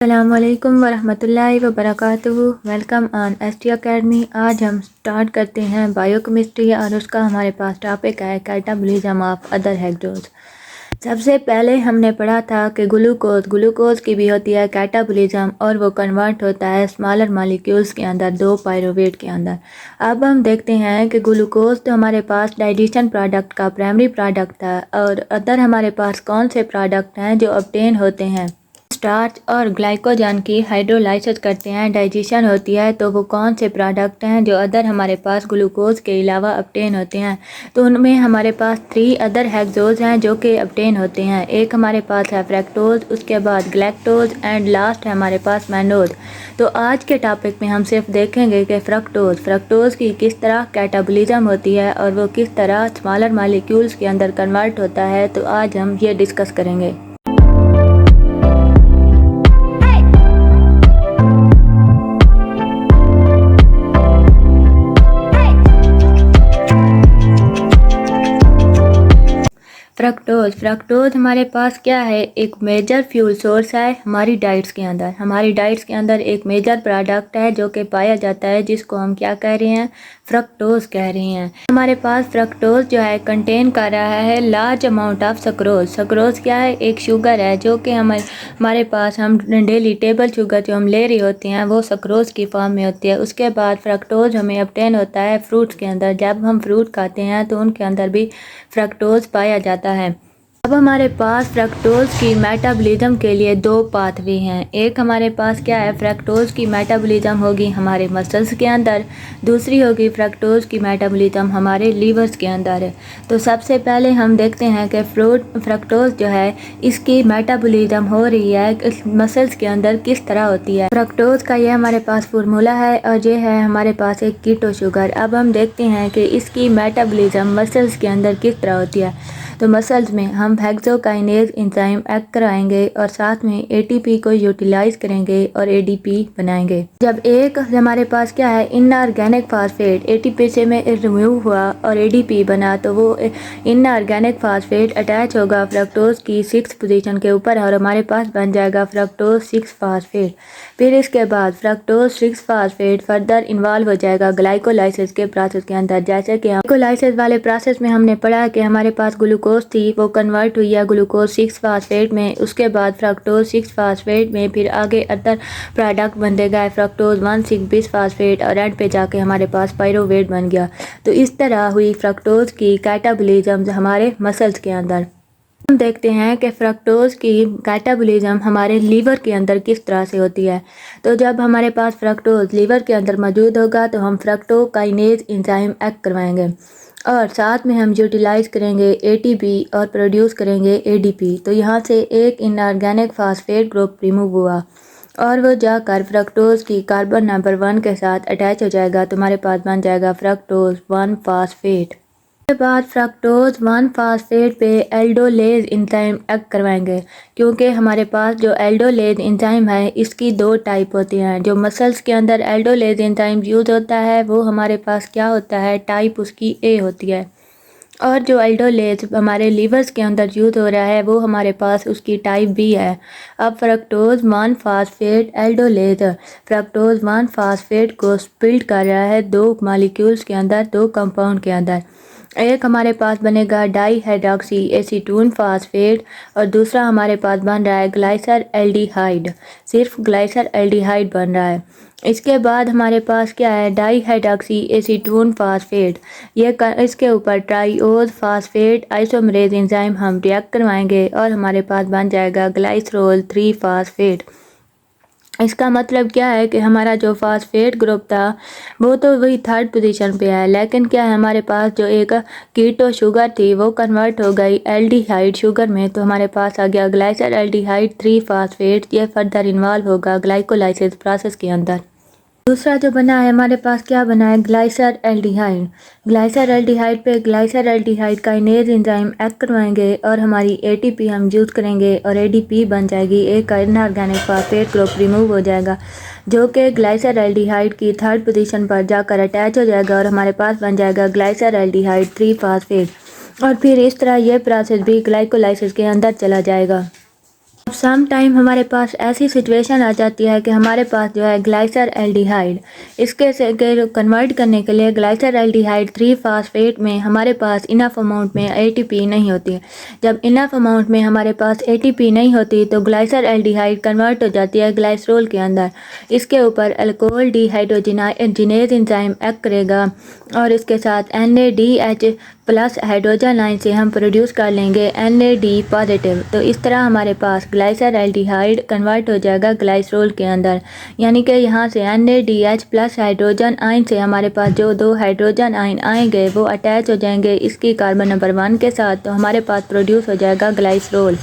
अस्सलामुअलैकुम वरहमतुल्लाहि वबरकातुहू। Welcome on ST academy. आज हम स्टार्ट करते हैं बायोकेमिस्ट्री और उसका हमारे पास टॉपिक है कैटाबॉलिज्म ऑफ अदर हेक्सोज। सबसे पहले हमने पढ़ा था कि ग्लूकोज की भी होती है कैटाबॉलिज्म और वो कन्वर्ट होता है स्मॉलर मॉलिक्यूल्स के अंदर 2 पायरोवेट के अंदर। अब हम देखते हैं कि ग्लूकोज तो हमारे पास डाइजेशन प्रोडक्ट का प्राइमरी प्रोडक्ट था और अदर हमारे पास कौन से प्रोडक्ट हैं जो ऑब्टेन होते हैं। स्टार्च और ग्लाइकोजन की हाइड्रोलाइसिस करते हैं, डाइजेशन होती है, तो वो कौन से प्रोडक्ट हैं जो अदर हमारे पास ग्लूकोज के अलावा ऑब्टेन होते हैं। तो उनमें हमारे पास 3 अदर हेक्सोज हैं जो कि ऑब्टेन होते हैं। एक हमारे पास है फ्रक्टोज, उसके बाद ग्लैक्टोज एंड लास्ट है हमारे पास मैनोज। तो आज के टॉपिक में हम सिर्फ देखेंगे कि फ्रक्टोज की किस तरह कैटाबॉलिज्म होती है और वो किस तरह स्मॉलर मॉलिक्यूल्स के अंदर कन्वर्ट होता है। तो आज हम ये डिस्कस करेंगे। फ्रक्टोज हमारे पास क्या है, एक मेजर फ्यूल सोर्स है हमारी डाइट्स के अंदर। हमारी डाइट्स के अंदर एक मेजर प्रोडक्ट है जो कि पाया जाता है, जिसको हम क्या कह रहे हैं, फ्रक्टोज कह रहे हैं। हमारे पास फ्रक्टोज जो है कंटेन कर रहा है large amount of sucrose. Sucrose क्या है, एक शुगर है जो कि हमारे पास हम डेली टेबल शुगर जो हम ले रहे होते हैं वो सक्रोज की फॉर्म में होती है। उसके बाद फ्रक्टोज हमें ऑब्टेन होता है फ्रूट्स के अंदर। जब हम फ्रूट खाते हैं तो उनके अंदर भी फ्रक्टोज पाया जाता है। अब हमारे पास फ्रक्टोज की मेटाबॉलिज्म के लिए 2 पाथवे हैं। एक हमारे पास क्या है, फ्रक्टोज की मेटाबॉलिज्म होगी हमारे मसल्स के अंदर, दूसरी होगी फ्रक्टोज की मेटाबॉलिज्म हमारे लीवर्स के अंदर। तो सबसे पहले हम देखते हैं कि फ्रक्टोज जो है इसकी मेटाबॉलिज्म हो रही है मसल्स के अंदर किस तरह होती है। फ्रक्टोज का ये हमारे पास फार्मूला है और ये है हमारे पास एक कीटो शुगर। अब हम देखते हैं कि इसकी मेटाबॉलिज्म मसल्स के अंदर किस तरह होती है। तो मसल्स में हम हेक्सोकाइनेज एंजाइम एक्ट कराएंगे और साथ में एटीपी को यूटिलाइज करेंगे और एडीपी बनाएंगे। जब एक हमारे पास क्या है, इनऑर्गेनिक फास्फेट एटीपी से में रिमूव हुआ और एडीपी बना, तो वो इनऑर्गेनिक फास्फेट अटैच होगा फ्रक्टोज की 6th पोजीशन के ऊपर और हमारे पास बन जाएगा फ्रक्टोज 6 फास्फेट। फिर इसके बाद फ्रक्टोज 6 फास्फेट फर्दर इन्वॉल्व हो जाएगा ग्लाइकोलाइसिस के प्रोसेस के अंदर। जैसे कि ग्लाइकोलाइसिस वाले प्रोसेस में हमने पढ़ा कि हमारे पास ग्लूकोज थी, वो कन्वर्ट हुई है ग्लूकोज 6 फास्फेट में। उसके बाद फ्रक्टोज 6 फास्फेट में फिर आगे अदर प्रोडक्ट बनते गए फ्रक्टोज 1,6 बिस फास्फेट और एंड पे जाके हमारे पास पायरोवेट बन गया। तो इस तरह हुई फ्रक्टोज की कैटाबॉलिज्म हमारे मसल्स के अंदर। हम देखते हैं कि फ्रक्टोज की कैटाबॉलिज्म हमारे लीवर के अंदर किस तरह से होती है। तो जब हमारे पास फ्रक्टोज लीवर के अंदर मौजूद होगा तो हम फ्रक्टोकाइनेज एंजाइम एक्ट करवाएंगे और साथ में हम यूटिलाइज करेंगे एटीपी और प्रोड्यूस करेंगे एडीपी। तो यहाँ से एक इनऑर्गेनिक फास्फेट ग्रुप रिमूव हुआ और वो जाकर फ्रक्टोज की कार्बन नंबर 1 के साथ अटैच हो जाएगा। तो हमारे पास बन जाएगा फ्रक्टोज 1 फास्फेट। के बाद फ्रक्टोज 1 फास्फेट पे एल्डोलेज एंजाइम एक्ट करवाएंगे, क्योंकि हमारे पास जो एल्डोलेज एंजाइम है इसकी 2 टाइप होती हैं। जो मसल्स के अंदर एल्डोलेज एंजाइम यूज होता है वो हमारे पास क्या होता है, टाइप उसकी ए होती है, और जो एल्डोलेज हमारे लीवर्स के अंदर यूज हो रहा है वो हमारे पास उसकी टाइप बी है। अब fructose 1 phosphate aldolase fructose 1 phosphate को स्प्लिट कर रहा है 2 मॉलिक्यूल्स के अंदर, 2 कंपाउंड के अंदर। एक हमारे पास बनेगा डाई हाइड्रोक्सी एसीटोन फास्फेट और दूसरा हमारे पास बन रहा है ग्लाइसर एल्डिहाइड, सिर्फ ग्लाइसर एल्डिहाइड बन रहा है। इसके बाद हमारे पास क्या है, डाई हाइड्रोक्सी एसीटोन फास्फेट, ये इसके ऊपर ट्राइओज फास्फेट आइसोमरेज एंजाइम हम रिएक्ट करवाएंगे और हमारे पास बन जाएगा ग्लाइसरोल 3 फास्फेट। इसका मतलब क्या है कि हमारा जो फास्फेट ग्रुप था वो तो वही 3rd पोजीशन पे है, लेकिन क्या है हमारे पास जो एक कीटो शुगर थी वो कन्वर्ट हो गई एल्डिहाइड शुगर में। तो हमारे पास आ गया ग्लाइसर एल्डिहाइड 3 फास्फेट। ये फर्दर इन्वॉल्व होगा ग्लाइकोलाइसिस प्रोसेस के अंदर। दूसरा जो बना है हमारे पास क्या बना है, ग्लाइसर एल्डिहाइड। ग्लाइसर एल्डिहाइड पे ग्लाइसर एल्डिहाइड काइनेज एंजाइम एक्ट करवाएंगे और हमारी एटीपी हम यूज़ करेंगे और एडीपी बन जाएगी। एक इनऑर्गेनिक फास्फेट ग्रुप रिमूव हो जाएगा जो कि ग्लाइसर एल्डिहाइड की 3rd पोजीशन पर जाकर अटैच हो जाएगा और हमारे पास बन जाएगा ग्लाइसर एल्डिहाइड 3 फास्फेट। और फिर इस तरह ये प्रोसेस भी ग्लाइकोलाइसिस के अंदर चला जाएगा। सम टाइम हमारे पास ऐसी सिचुएशन आ जाती है कि हमारे पास जो है ग्लाइसर एल्डिहाइड, इसके से कन्वर्ट करने के लिए ग्लाइसर एल्डिहाइड 3 फास्फेट में हमारे पास इनफ अमाउंट में एटीपी नहीं होती है। जब इनफ अमाउंट में हमारे पास एटीपी नहीं होती तो ग्लाइसर एल्डिहाइड कन्वर्ट हो जाती है ग्लाइसरोल के अंदर। इसके ऊपर अल्कोहल डिहाइड्रोजिनेज एंजाइम एक्ट करेगा और इसके साथ NADH प्लस हाइड्रोजन आयन से हम प्रोड्यूस कर लेंगे NAD पॉजिटिव। तो इस तरह हमारे पास ग्लाइसर एल्डिहाइड कन्वर्ट हो जाएगा ग्लाइसरोल के अंदर, यानी कि यहाँ से NADH प्लस हाइड्रोजन आयन से हमारे पास जो 2 हाइड्रोजन आयन आएंगे वो अटैच हो जाएंगे इसकी कार्बन नंबर 1 के साथ, तो हमारे पास प्रोड्यूस हो जाएगा ग्लाइसरोल।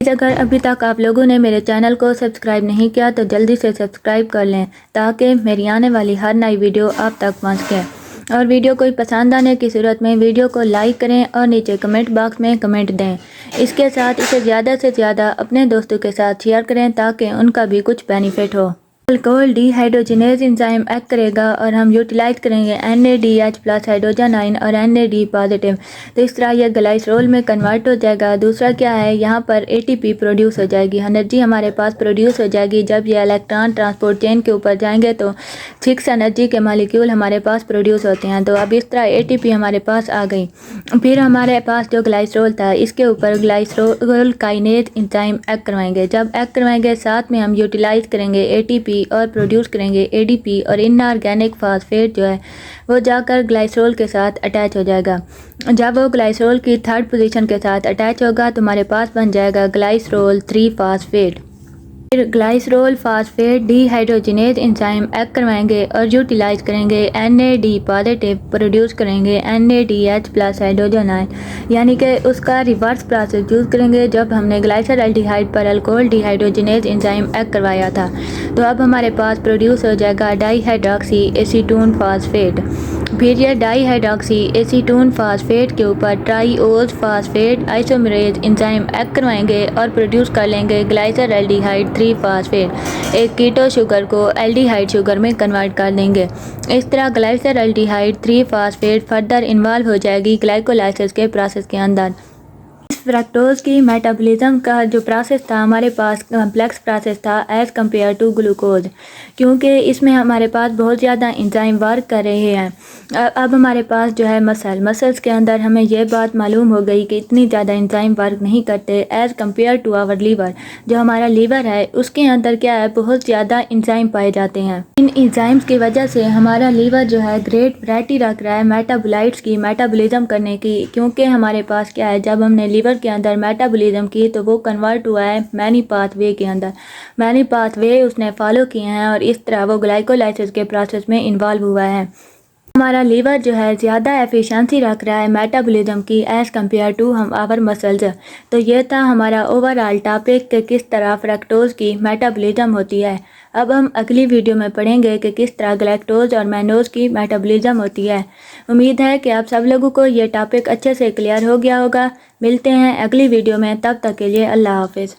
अगर अभी तक आप लोगों ने मेरे चैनल को सब्सक्राइब नहीं किया तो जल्दी से सब्सक्राइब कर लें ताकि मेरी आने वाली हर नई वीडियो आप तक पहुँच सके। और वीडियो कोई पसंद आने की सूरत में वीडियो को लाइक करें और नीचे कमेंट बॉक्स में कमेंट दें। इसके साथ इसे ज़्यादा से ज़्यादा अपने दोस्तों के साथ शेयर करें ताकि उनका भी कुछ बेनिफिट हो। अल्कोहल डिहाइड्रोजिनेज एंजाइम एक्ट करेगा और हम यूटिलाइज करेंगे NADH प्लस हाइड्रोजन आयन और NAD पॉजिटिव, तो इस तरह यह ग्लाइसरोल में कन्वर्ट हो जाएगा। दूसरा क्या है, यहाँ पर ATP प्रोड्यूस हो जाएगी, एनर्जी हमारे पास प्रोड्यूस हो जाएगी। जब ये इलेक्ट्रॉन ट्रांसपोर्ट चेन के ऊपर जाएंगे तो 6 एनर्जी के मालिक्यूल हमारे पास प्रोड्यूस होते हैं। तो अब इस तरह ATP हमारे पास आ गई। फिर हमारे पास जो ग्लाइसरोल था इसके ऊपर ग्लाइसरोल काइनेज एंजाइम एक्ट करवाएंगे। जब एक्ट करवाएंगे साथ में हम यूटिलाइज करेंगे ATP और प्रोड्यूस करेंगे ADP और इनऑर्गेनिक फास्फेट जो है वो जाकर ग्लाइसरोल के साथ अटैच हो जाएगा। जब वो ग्लाइसरोल की 3rd पोजीशन के साथ अटैच होगा तो हमारे पास बन जाएगा ग्लाइसरोल 3 फास्फेट। फिर glycerol phosphate dehydrogenase enzyme act करवाएंगे और यूटिलाइज करेंगे NAD पॉजिटिव, प्रोड्यूस करेंगे NADH प्लस हाइड्रोजन आयन, यानी कि उसका रिवर्स प्रोसेस यूज़ करेंगे जब हमने ग्लाइसर एल्डिहाइड पर अल्कोहल डिहाइड्रोजिनेज एंजाइम एक्ट करवाया था। तो अब हमारे पास प्रोड्यूस हो जाएगा डाईहाइड्रॉक्सी एसीटोन फास्फेट। फिर यह डाईहाइड्रॉक्सी एसीटोन फास्फेट के ऊपर triose phosphate isomerase enzyme act करवाएंगे और प्रोड्यूस कर लेंगे ग्लाइसर एल्डिहाइड 3 फास्फेट। एक कीटो शुगर को एल्डिहाइड शुगर में कन्वर्ट कर देंगे। इस तरह ग्लाइसर एल्डिहाइड 3 फास्फेट फर्दर इन्वॉल्व हो जाएगी ग्लाइकोलाइसिस के प्रोसेस के अंदर। फ्रक्टोज की मेटाबॉलिज्म का जो प्रोसेस था हमारे पास कम्प्लेक्स प्रोसेस था एज़ कम्पेयर टू ग्लूकोज, क्योंकि इसमें हमारे पास बहुत ज़्यादा एंजाइम वर्क कर रहे हैं। अब हमारे पास जो है मसल्स के अंदर हमें यह बात मालूम हो गई कि इतनी ज़्यादा एंजाइम वर्क नहीं करते as compare to our liver. जो हमारा लीवर है उसके अंदर क्या है, बहुत ज़्यादा एंजाइम पाए जाते हैं। इन एंजाइम्स की वजह से हमारा लीवर जो है ग्रेट वैरायटी रख रहा है मेटाबोलाइट्स की मेटाबॉलिज्म करने की, क्योंकि हमारे पास क्या है, जब हमने लीवर के अंदर मेटाबॉलिज्म की तो वो कन्वर्ट हुआ है मैनी पाथवे के अंदर। मैनी पाथवे उसने फॉलो किए हैं और इस तरह वो ग्लाइकोलाइसिस के प्रोसेस में इन्वॉल्व हुआ है। हमारा लीवर जो है ज़्यादा एफिशिएंसी रख रहा है मेटाबॉलिज्म की एज़ कम्पेयर टू हम आवर मसल्स। तो ये था हमारा ओवरऑल टॉपिक कि किस तरह फ्रक्टोज की मेटाबॉलिज्म होती है। अब हम अगली वीडियो में पढ़ेंगे कि किस तरह गैलेक्टोज और मैनोज की मेटाबॉलिज्म होती है। उम्मीद है कि आप सब लोगों को ये टॉपिक अच्छे से क्लियर हो गया होगा। मिलते हैं अगली वीडियो में, तब तक के लिए अल्लाह हाफिज़।